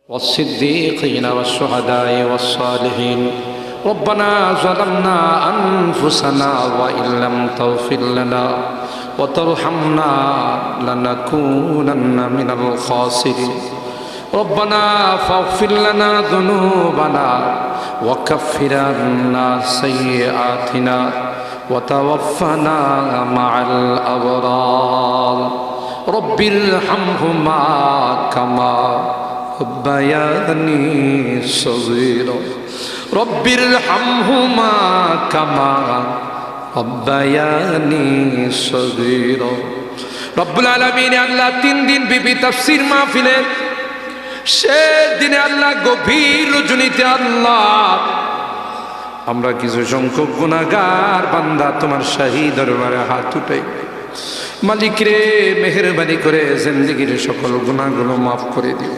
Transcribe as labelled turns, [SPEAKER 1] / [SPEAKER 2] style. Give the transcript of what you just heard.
[SPEAKER 1] والصديقين والشهداء والصالحين ربنا ظلمنا أنفسنا وإن لم تغفر لنا وترحمنا لنكونن من الخاسرين ربنا فاغفر لنا ذنوبنا وكفر عنا سيئاتنا وتوفنا مع الأبرار رب ارحمهما كما ربياني صغيرا رب ارحمهما كما ربياني صغيرا রব্বুল আলামিন আল্লাহ 3 দিন বিবি তাফসীর মাহফিলের শেষ দিনে আল্লাহ গভীর রজনীতে আল্লাহ আমরা কিছু সংখ্যক গুনাহগার বান্দা তোমার শাহী দরবারে হাত উঠাই মালিক রে মেহেরবানি করে জিন্দেগীর সকল গুনাহগুলো মাফ করে দিও